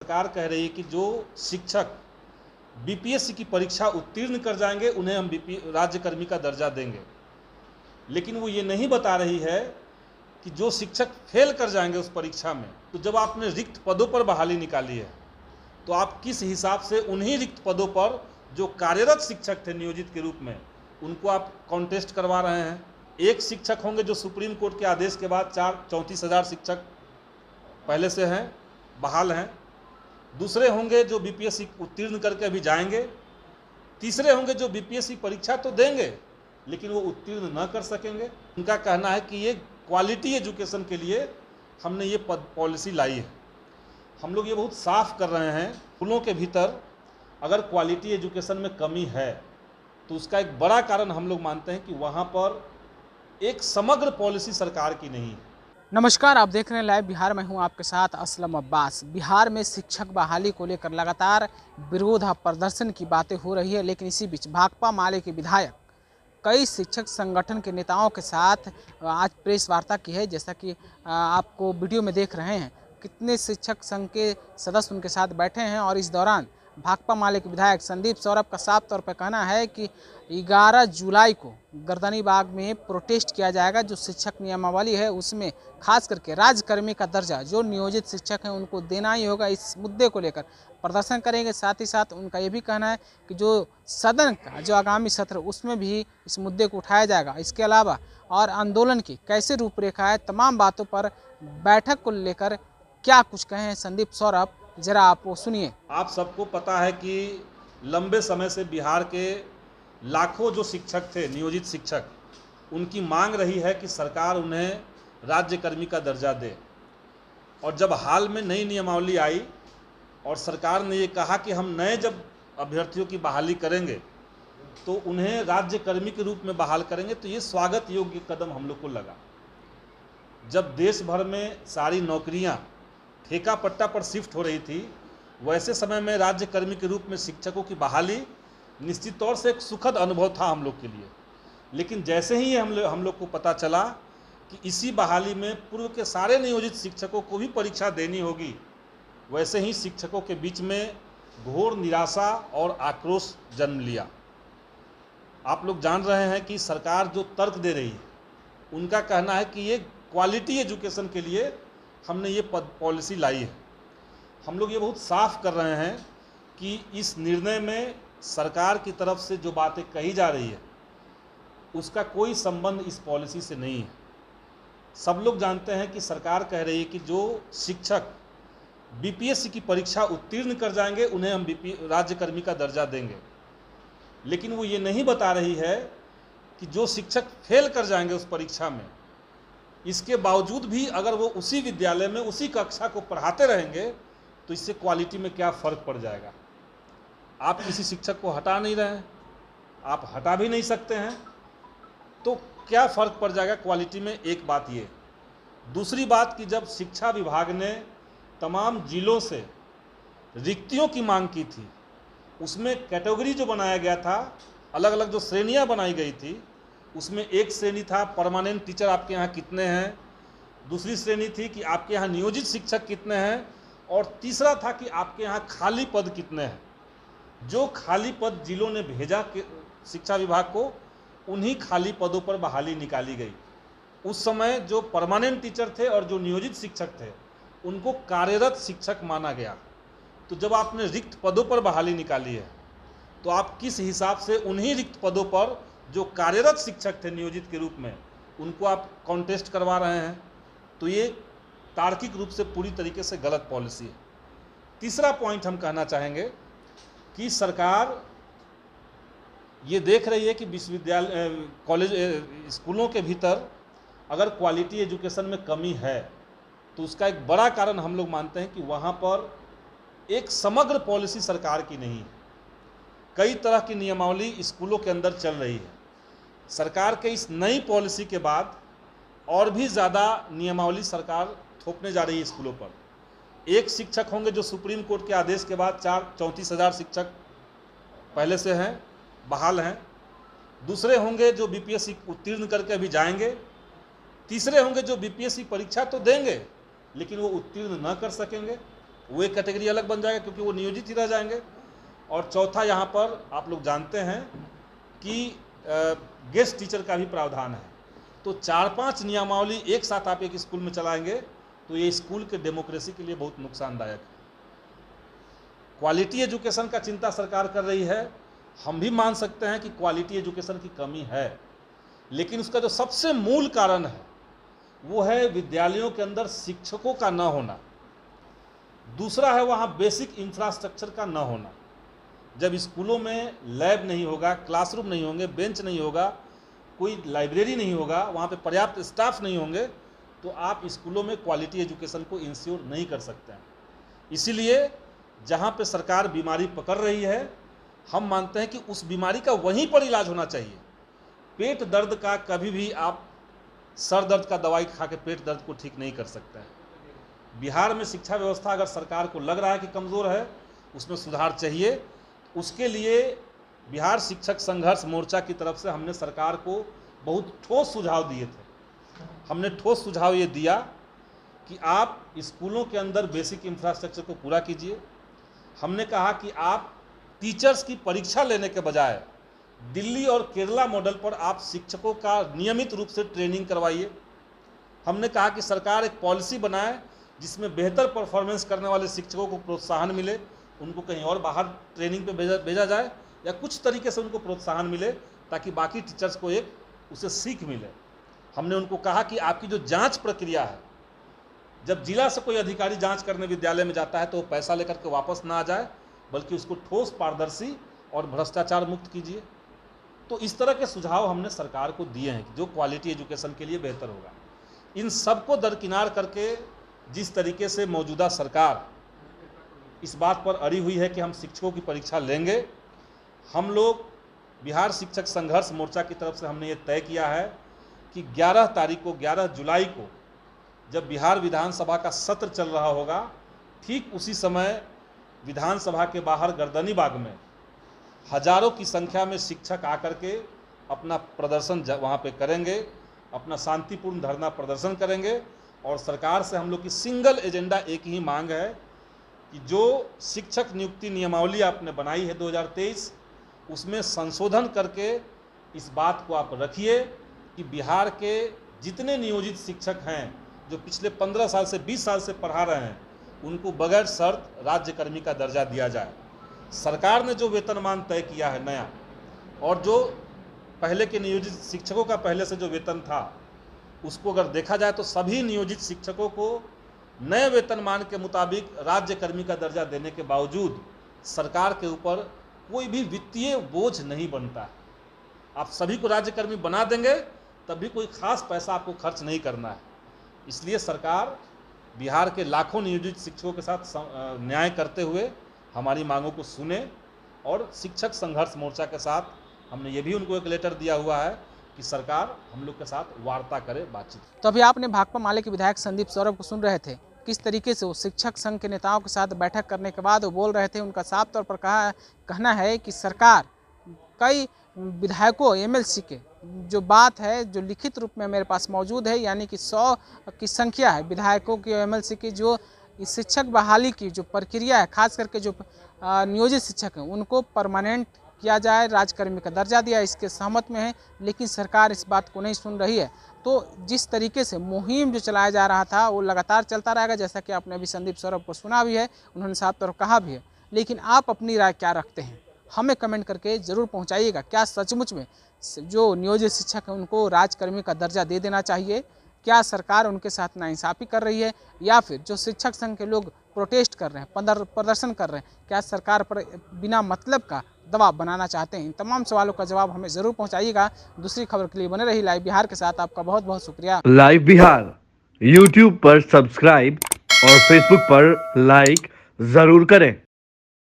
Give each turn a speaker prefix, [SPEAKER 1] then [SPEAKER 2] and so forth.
[SPEAKER 1] सरकार कह रही है कि जो शिक्षक बीपीएससी की परीक्षा उत्तीर्ण कर जाएंगे उन्हें हम राज्यकर्मी का दर्जा देंगे, लेकिन वो ये नहीं बता रही है कि जो शिक्षक फेल कर जाएंगे उस परीक्षा में, तो जब आपने रिक्त पदों पर बहाली निकाली है तो आप किस हिसाब से उन्हीं रिक्त पदों पर जो कार्यरत शिक्षक थे नियोजित के रूप में उनको आप कॉन्टेस्ट करवा रहे हैं। एक शिक्षक होंगे जो सुप्रीम कोर्ट के आदेश के बाद 34,000 शिक्षक पहले से हैं, बहाल हैं। दूसरे होंगे जो बीपीएससी उत्तीर्ण करके अभी जाएंगे। तीसरे होंगे जो बीपीएससी परीक्षा तो देंगे लेकिन वो उत्तीर्ण न कर सकेंगे। उनका कहना है कि ये क्वालिटी एजुकेशन के लिए हमने ये पॉलिसी लाई है। हम लोग ये बहुत साफ कर रहे हैं, स्कूलों के भीतर अगर क्वालिटी एजुकेशन में कमी है तो उसका एक बड़ा कारण हम लोग मानते हैं कि वहाँ पर एक समग्र पॉलिसी सरकार की नहीं है।
[SPEAKER 2] नमस्कार, आप देख रहे हैं लाइव बिहार। मैं हूं आपके साथ असलम अब्बास। बिहार में शिक्षक बहाली को लेकर लगातार विरोध प्रदर्शन की बातें हो रही है, लेकिन इसी बीच भाकपा माले के विधायक कई शिक्षक संगठन के नेताओं के साथ आज प्रेस वार्ता की है। जैसा कि आपको वीडियो में देख रहे हैं, कितने शिक्षक संघ के सदस्य उनके साथ बैठे हैं और इस दौरान भाकपा माले के विधायक संदीप सौरभ का साफ तौर पर कहना है कि 11 जुलाई को गर्दनीबाग में प्रोटेस्ट किया जाएगा। जो शिक्षक नियमावली है उसमें खास करके राज्यकर्मी का दर्जा जो नियोजित शिक्षक हैं उनको देना ही होगा। इस मुद्दे को लेकर प्रदर्शन करेंगे। साथ ही साथ उनका ये भी कहना है कि जो सदन का जो आगामी सत्र उसमें भी इस मुद्दे को उठाया जाएगा। इसके अलावा और आंदोलन की कैसे रूपरेखा है, तमाम बातों पर बैठक को लेकर क्या कुछ कहें संदीप सौरभ, जरा आप वो सुनिए।
[SPEAKER 1] आप सबको पता है कि लंबे समय से बिहार के लाखों जो शिक्षक थे, नियोजित शिक्षक, उनकी मांग रही है कि सरकार उन्हें राज्यकर्मी का दर्जा दे। और जब हाल में नई नियमावली आई और सरकार ने ये कहा कि हम नए जब अभ्यर्थियों की बहाली करेंगे तो उन्हें राज्यकर्मी के रूप में बहाल करेंगे, तो ये स्वागत योग्य कदम हम लोग को लगा। जब देश भर में सारी नौकरियां ठेका पट्टा पर शिफ्ट हो रही थी, वैसे समय में राज्यकर्मी के रूप में शिक्षकों की बहाली निश्चित तौर से एक सुखद अनुभव था हम लोग के लिए। लेकिन जैसे ही हम लोग को पता चला कि इसी बहाली में पूर्व के सारे नियोजित शिक्षकों को भी परीक्षा देनी होगी, वैसे ही शिक्षकों के बीच में घोर निराशा और आक्रोश जन्म लिया। आप लोग जान रहे हैं कि सरकार जो तर्क दे रही है, उनका कहना है कि ये क्वालिटी एजुकेशन के लिए हमने ये पॉलिसी लाई है। हम लोग ये बहुत साफ कर रहे हैं कि इस निर्णय में सरकार की तरफ से जो बातें कही जा रही है उसका कोई संबंध इस पॉलिसी से नहीं है। सब लोग जानते हैं कि सरकार कह रही है कि जो शिक्षक बीपीएससी की परीक्षा उत्तीर्ण कर जाएंगे उन्हें हम राज्यकर्मी का दर्जा देंगे, लेकिन वो ये नहीं बता रही है कि जो शिक्षक फेल कर जाएंगे उस परीक्षा में, इसके बावजूद भी अगर वो उसी विद्यालय में उसी कक्षा को पढ़ाते रहेंगे तो इससे क्वालिटी में क्या फ़र्क पड़ जाएगा। आप किसी शिक्षक को हटा नहीं रहे हैं, आप हटा भी नहीं सकते हैं, तो क्या फ़र्क पड़ जाएगा क्वालिटी में। एक बात ये। दूसरी बात कि जब शिक्षा विभाग ने तमाम जिलों से रिक्तियों की मांग की थी, उसमें कैटेगरी जो बनाया गया था, अलग अलग जो श्रेणियां बनाई गई थी, उसमें एक श्रेणी था परमानेंट टीचर आपके यहाँ कितने हैं, दूसरी श्रेणी थी कि आपके यहाँ नियोजित शिक्षक कितने हैं, और तीसरा था कि आपके यहाँ खाली पद कितने हैं। जो खाली पद जिलों ने भेजा शिक्षा विभाग को, उन्हीं खाली पदों पर बहाली निकाली गई। उस समय जो परमानेंट टीचर थे और जो नियोजित शिक्षक थे उनको कार्यरत शिक्षक माना गया। तो जब आपने रिक्त पदों पर बहाली निकाली है तो आप किस हिसाब से उन्हीं रिक्त पदों पर जो कार्यरत शिक्षक थे नियोजित के रूप में उनको आप कॉन्टेस्ट करवा रहे हैं। तो ये तार्किक रूप से पूरी तरीके से गलत पॉलिसी है। तीसरा पॉइंट हम कहना चाहेंगे कि सरकार ये देख रही है कि विश्वविद्यालय, कॉलेज, स्कूलों के भीतर अगर क्वालिटी एजुकेशन में कमी है तो उसका एक बड़ा कारण हम लोग मानते हैं कि वहाँ पर एक समग्र पॉलिसी सरकार की नहीं है। कई तरह की नियमावली स्कूलों के अंदर चल रही है। सरकार के इस नई पॉलिसी के बाद और भी ज़्यादा नियमावली सरकार थोपने जा रही है स्कूलों पर। एक शिक्षक होंगे जो सुप्रीम कोर्ट के आदेश के बाद 34,000 शिक्षक पहले से हैं, बहाल हैं। दूसरे होंगे जो बीपीएससी उत्तीर्ण करके अभी जाएंगे। तीसरे होंगे जो बीपीएससी परीक्षा तो देंगे लेकिन वो उत्तीर्ण न कर सकेंगे। वो एक कैटेगरी अलग बन जाएगा क्योंकि वो नियोजित ही रह जाएंगे। और चौथा, यहाँ पर आप लोग जानते हैं कि गेस्ट टीचर का भी प्रावधान है। तो 4-5 नियमावली एक साथ आप एक स्कूल में चलाएंगे तो ये स्कूल के डेमोक्रेसी के लिए बहुत नुकसानदायक है। क्वालिटी एजुकेशन का चिंता सरकार कर रही है। हम भी मान सकते हैं कि क्वालिटी एजुकेशन की कमी है, लेकिन उसका जो सबसे मूल कारण है वो है विद्यालयों के अंदर शिक्षकों का न होना। दूसरा है वहाँ बेसिक इंफ्रास्ट्रक्चर का न होना। जब स्कूलों में लैब नहीं होगा, क्लासरूम नहीं होंगे, बेंच नहीं होगा, कोई लाइब्रेरी नहीं होगा, वहाँ पे पर्याप्त स्टाफ नहीं होंगे, तो आप स्कूलों में क्वालिटी एजुकेशन को इंश्योर नहीं कर सकते हैं। इसीलिए जहाँ पे सरकार बीमारी पकड़ रही है, हम मानते हैं कि उस बीमारी का वहीं पर इलाज होना चाहिए। पेट दर्द का कभी भी आप सर दर्द का दवाई खा के पेट दर्द को ठीक नहीं कर सकते हैं। बिहार में शिक्षा व्यवस्था अगर सरकार को लग रहा है कि कमज़ोर है, उसमें सुधार चाहिए। उसके लिए बिहार शिक्षक संघर्ष मोर्चा की तरफ से हमने सरकार को बहुत ठोस सुझाव दिए थे। हमने ठोस सुझाव ये दिया कि आप स्कूलों के अंदर बेसिक इंफ्रास्ट्रक्चर को पूरा कीजिए। हमने कहा कि आप टीचर्स की परीक्षा लेने के बजाय दिल्ली और केरला मॉडल पर आप शिक्षकों का नियमित रूप से ट्रेनिंग करवाइए। हमने कहा कि सरकार एक पॉलिसी बनाए जिसमें बेहतर परफॉर्मेंस करने वाले शिक्षकों को प्रोत्साहन मिले, उनको कहीं और बाहर ट्रेनिंग पे भेजा जाए या कुछ तरीके से उनको प्रोत्साहन मिले ताकि बाकी टीचर्स को एक उसे सीख मिले। हमने उनको कहा कि आपकी जो जांच प्रक्रिया है, जब जिला से कोई अधिकारी जांच करने विद्यालय में जाता है तो वो पैसा लेकर के वापस ना आ जाए, बल्कि उसको ठोस, पारदर्शी और भ्रष्टाचार मुक्त कीजिए। तो इस तरह के सुझाव हमने सरकार को दिए हैं जो क्वालिटी एजुकेशन के लिए बेहतर होगा। इन सबको दरकिनार करके जिस तरीके से मौजूदा सरकार इस बात पर अड़ी हुई है कि हम शिक्षकों की परीक्षा लेंगे, हम लोग बिहार शिक्षक संघर्ष मोर्चा की तरफ से हमने ये तय किया है कि 11 जुलाई को जब बिहार विधानसभा का सत्र चल रहा होगा, ठीक उसी समय विधानसभा के बाहर गर्दनी बाग में हजारों की संख्या में शिक्षक आकर के अपना प्रदर्शन वहाँ पे करेंगे, अपना शांतिपूर्ण धरना प्रदर्शन करेंगे। और सरकार से हम लोग की सिंगल एजेंडा एक ही मांग है कि जो शिक्षक नियुक्ति नियमावली आपने बनाई है 2023, उसमें संशोधन करके इस बात को आप रखिए कि बिहार के जितने नियोजित शिक्षक हैं जो पिछले 15 साल से 20 साल से पढ़ा रहे हैं, उनको बगैर शर्त राज्यकर्मी का दर्जा दिया जाए। सरकार ने जो वेतनमान तय किया है नया, और जो पहले के नियोजित शिक्षकों का पहले से जो वेतन था, उसको अगर देखा जाए तो सभी नियोजित शिक्षकों को नए वेतनमान के मुताबिक राज्यकर्मी का दर्जा देने के बावजूद सरकार के ऊपर कोई भी वित्तीय बोझ नहीं बनता है। आप सभी को राज्यकर्मी बना देंगे तब भी कोई खास पैसा आपको खर्च नहीं करना है। इसलिए सरकार बिहार के लाखों नियोजित शिक्षकों के साथ न्याय करते हुए हमारी मांगों को सुने, और शिक्षक संघर्ष मोर्चा के साथ हमने ये भी उनको एक लेटर दिया हुआ है कि सरकार हम लोग के साथ वार्ता करे, बातचीत।
[SPEAKER 2] तो अभी आपने भाकपा माले के विधायक संदीप सौरभ को सुन रहे थे, किस तरीके से वो शिक्षक संघ के नेताओं के साथ बैठक करने के बाद वो बोल रहे थे। उनका साफ तौर पर कहना है कि सरकार कई विधायकों, एमएलसी के जो बात है जो लिखित रूप में मेरे पास मौजूद है, यानी कि 100 की संख्या है विधायकों की, एमएलसी की, जो इस शिक्षक बहाली की जो प्रक्रिया है, खास करके जो नियोजित शिक्षक हैं उनको परमानेंट किया जाए, राज्यकर्मी का दर्जा दिया, इसके सहमत में है। लेकिन सरकार इस बात को नहीं सुन रही है। तो जिस तरीके से मुहिम जो चलाया जा रहा था वो लगातार चलता रहेगा, जैसा कि आपने अभी संदीप सौरभ को सुना भी है, उन्होंने साफ तौर पर कहा भी है। लेकिन आप अपनी राय क्या रखते हैं, हमें कमेंट करके ज़रूर पहुंचाइएगा। क्या सचमुच में जो नियोजित शिक्षक हैं उनको राज्यकर्मी का दर्जा दे देना चाहिए? क्या सरकार उनके साथ नाइंसाफ़ी कर रही है, या फिर जो शिक्षक संघ के लोग प्रोटेस्ट कर रहे हैं, प्रदर्शन कर रहे हैं, क्या सरकार पर बिना मतलब का दबाव बनाना चाहते हैं? इन तमाम सवालों का जवाब हमें ज़रूर पहुंचाइएगा। दूसरी खबर के लिए बने रही लाइव बिहार के साथ। आपका बहुत बहुत शुक्रिया।
[SPEAKER 3] लाइव बिहार यूट्यूब पर सब्सक्राइब और फेसबुक पर लाइक ज़रूर करें।